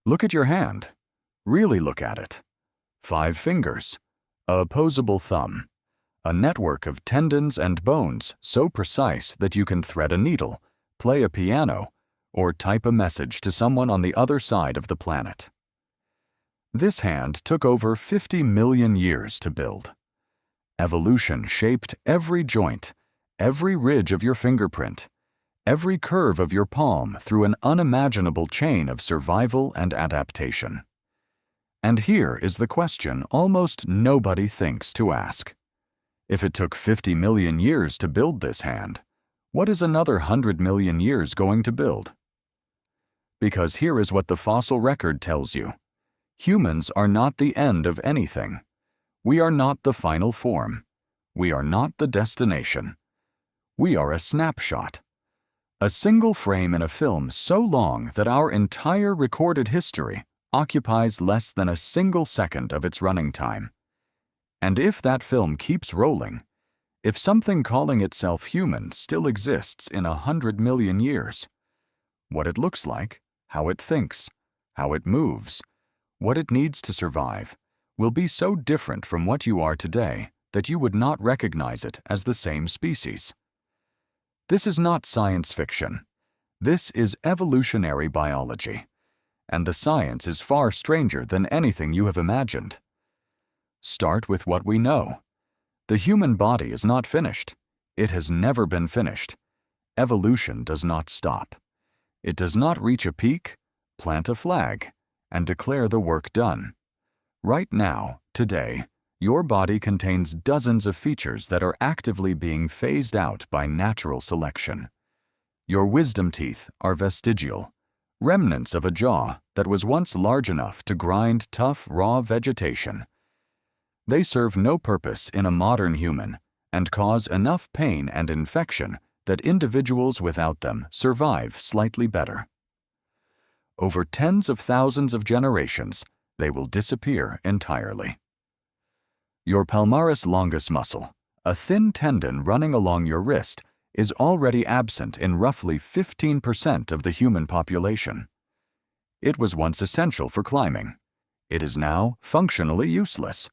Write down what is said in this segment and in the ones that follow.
Look at your hand. Really look at it. 5 fingers, a opposable thumb, a network of tendons and bones so precise that you can thread a needle, play a piano, or type a message to someone on the other side of the planet. This hand took over 50 million years to build. Evolution shaped every joint, every ridge of your fingerprint, every curve of your palm through an unimaginable chain of survival and adaptation. And here is the question almost nobody thinks to ask. If it took 50 million years to build this hand, what is another 100 million years going to build? Because here is what the fossil record tells you. Humans are not the end of anything. We are not the final form. We are not the destination. We are a snapshot. A single frame in a film so long that our entire recorded history occupies less than a single second of its running time. And if that film keeps rolling, if something calling itself human still exists in 100 million years, what it looks like, how it thinks, how it moves, what it needs to survive, will be so different from what you are today that you would not recognize it as the same species. This is not science fiction. This is evolutionary biology, and the science is far stranger than anything you have imagined. Start with what we know. The human body is not finished. It has never been finished. Evolution does not stop. It does not reach a peak, plant a flag, and declare the work done. Right now, today, your body contains dozens of features that are actively being phased out by natural selection. Your wisdom teeth are vestigial, remnants of a jaw that was once large enough to grind tough, raw vegetation. They serve no purpose in a modern human and cause enough pain and infection that individuals without them survive slightly better. Over tens of thousands of generations, they will disappear entirely. Your palmaris longus muscle, a thin tendon running along your wrist, is already absent in roughly 15% of the human population. It was once essential for climbing. It is now functionally useless.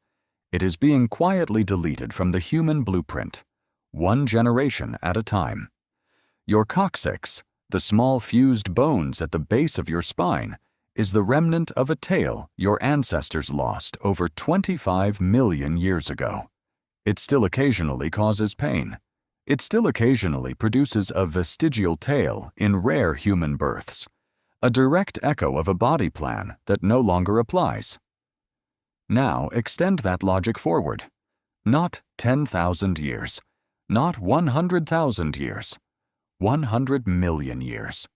It is being quietly deleted from the human blueprint, one generation at a time. Your coccyx, the small fused bones at the base of your spine, is the remnant of a tail your ancestors lost over 25 million years ago. It still occasionally causes pain. It still occasionally produces a vestigial tail in rare human births, a direct echo of a body plan that no longer applies. Now extend that logic forward. Not 10,000 years, not 100,000 years, 100 million years.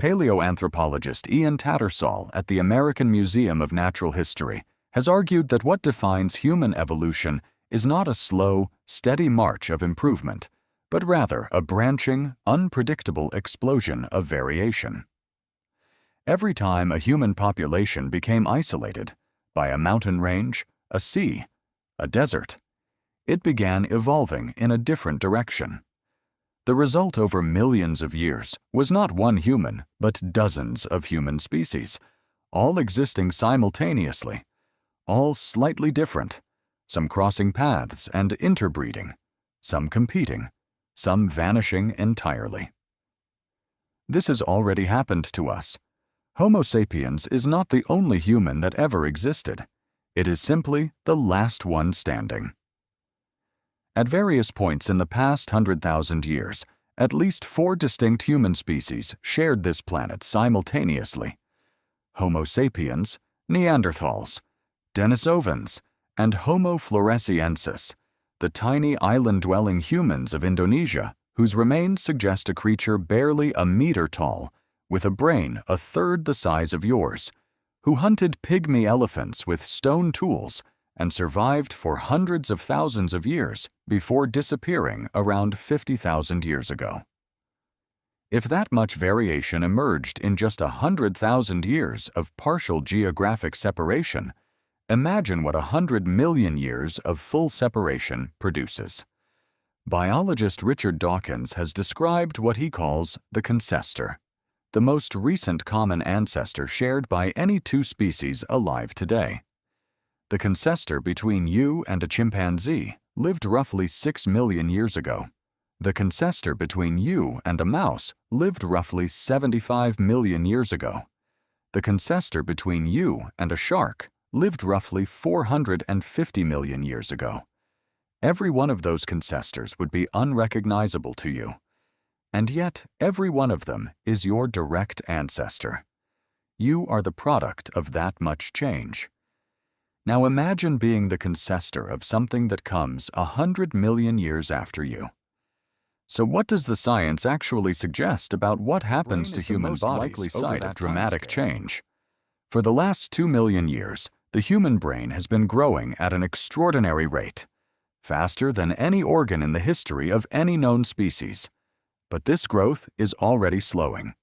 Paleoanthropologist Ian Tattersall at the American Museum of Natural History has argued that what defines human evolution is not a slow, steady march of improvement, but rather a branching, unpredictable explosion of variation. Every time a human population became isolated by a mountain range, a sea, a desert, it began evolving in a different direction. The result over millions of years was not one human, but dozens of human species, all existing simultaneously, all slightly different, some crossing paths and interbreeding, some competing, some vanishing entirely. This has already happened to us. Homo sapiens is not the only human that ever existed. It is simply the last one standing. At various points in the past 100,000 years, at least 4 distinct human species shared this planet simultaneously: Homo sapiens, Neanderthals, Denisovans, and Homo floresiensis, the tiny island-dwelling humans of Indonesia whose remains suggest a creature barely a meter tall, with a brain a third the size of yours, who hunted pygmy elephants with stone tools and survived for hundreds of thousands of years before disappearing around 50,000 years ago. If that much variation emerged in just 100,000 years of partial geographic separation, imagine what 100 million years of full separation produces. Biologist Richard Dawkins has described what he calls the concestor, the most recent common ancestor shared by any two species alive today. The ancestor between you and a chimpanzee lived roughly 6 million years ago. The ancestor between you and a mouse lived roughly 75 million years ago. The ancestor between you and a shark lived roughly 450 million years ago. Every one of those ancestors would be unrecognizable to you. And yet, every one of them is your direct ancestor. You are the product of that much change. Now imagine being the ancestor of something that comes 100 million years after you. So what does the science actually suggest about what happens to human bodies likely site of dramatic change? For the last 2 million years, the human brain has been growing at an extraordinary rate, faster than any organ in the history of any known species. But this growth is already slowing.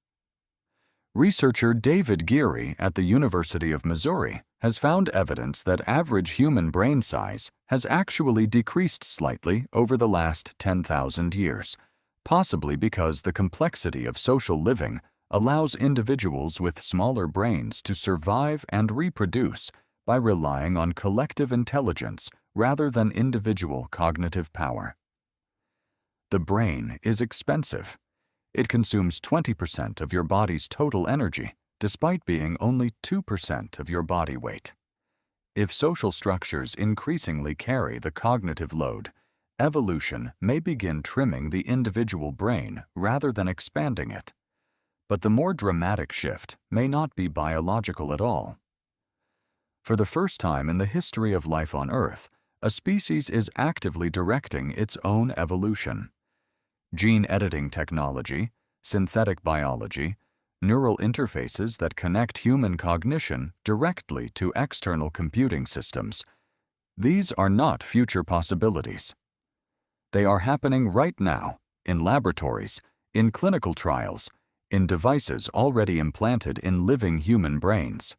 Researcher David Geary at the University of Missouri has found evidence that average human brain size has actually decreased slightly over the last 10,000 years, possibly because the complexity of social living allows individuals with smaller brains to survive and reproduce by relying on collective intelligence rather than individual cognitive power. The brain is expensive. It consumes 20% of your body's total energy, despite being only 2% of your body weight. If social structures increasingly carry the cognitive load, evolution may begin trimming the individual brain rather than expanding it. But the more dramatic shift may not be biological at all. For the first time in the history of life on Earth, a species is actively directing its own evolution. Gene editing technology, synthetic biology, neural interfaces that connect human cognition directly to external computing systems. These are not future possibilities. They are happening right now, in laboratories, in clinical trials, in devices already implanted in living human brains.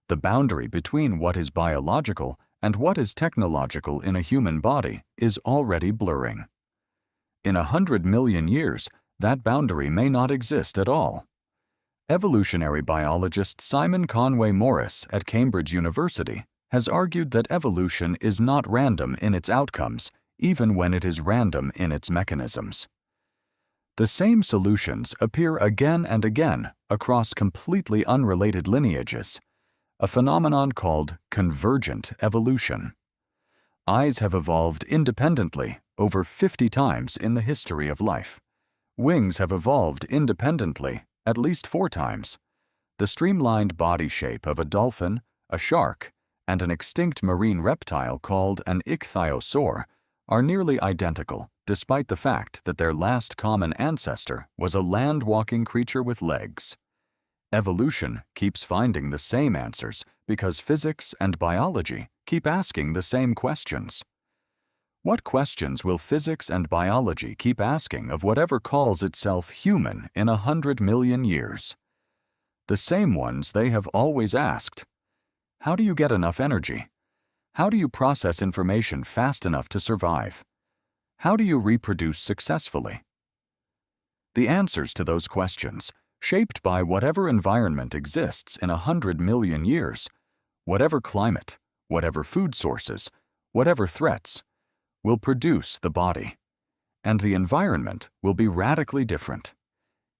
The boundary between what is biological and what is technological in a human body is already blurring. In 100 million years, that boundary may not exist at all. Evolutionary biologist Simon Conway Morris at Cambridge University has argued that evolution is not random in its outcomes, even when it is random in its mechanisms. The same solutions appear again and again across completely unrelated lineages, a phenomenon called convergent evolution. Eyes have evolved independently over 50 times in the history of life. Wings have evolved independently at least 4 times. The streamlined body shape of a dolphin, a shark, and an extinct marine reptile called an ichthyosaur are nearly identical, despite the fact that their last common ancestor was a land-walking creature with legs. Evolution keeps finding the same answers because physics and biology keep asking the same questions. What questions will physics and biology keep asking of whatever calls itself human in 100 million years? The same ones they have always asked. How do you get enough energy? How do you process information fast enough to survive? How do you reproduce successfully? The answers to those questions, shaped by whatever environment exists in 100 million years, whatever climate, whatever food sources, whatever threats, will produce the body, and the environment will be radically different.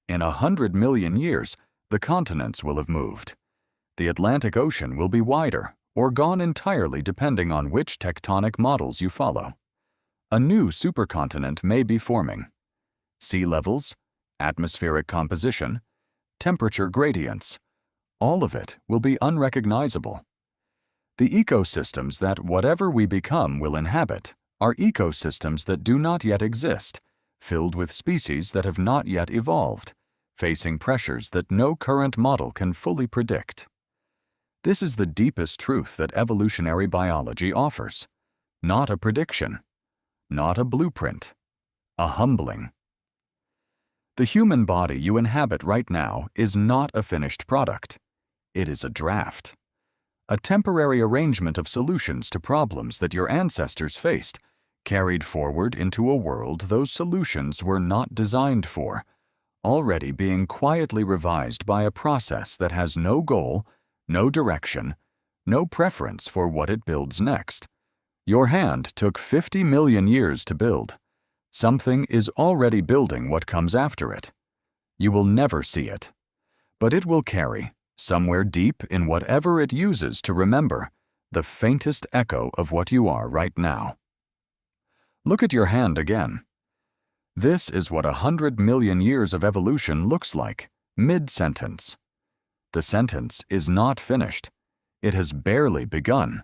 In 100 million years, the continents will have moved. The Atlantic Ocean will be wider or gone entirely depending on which tectonic models you follow. A new supercontinent may be forming. Sea levels, atmospheric composition, temperature gradients, all of it will be unrecognizable. The ecosystems that whatever we become will inhabit are ecosystems that do not yet exist, filled with species that have not yet evolved, facing pressures that no current model can fully predict. This is the deepest truth that evolutionary biology offers. Not a prediction, not a blueprint, a humbling. The human body you inhabit right now is not a finished product. It is a draft. A temporary arrangement of solutions to problems that your ancestors faced, carried forward into a world those solutions were not designed for, already being quietly revised by a process that has no goal, no direction, no preference for what it builds next. Your hand took 50 million years to build. Something is already building what comes after it. You will never see it, but it will carry, somewhere deep in whatever it uses to remember, the faintest echo of what you are right now. Look at your hand again. This is what 100 million years of evolution looks like, mid-sentence. The sentence is not finished. It has barely begun.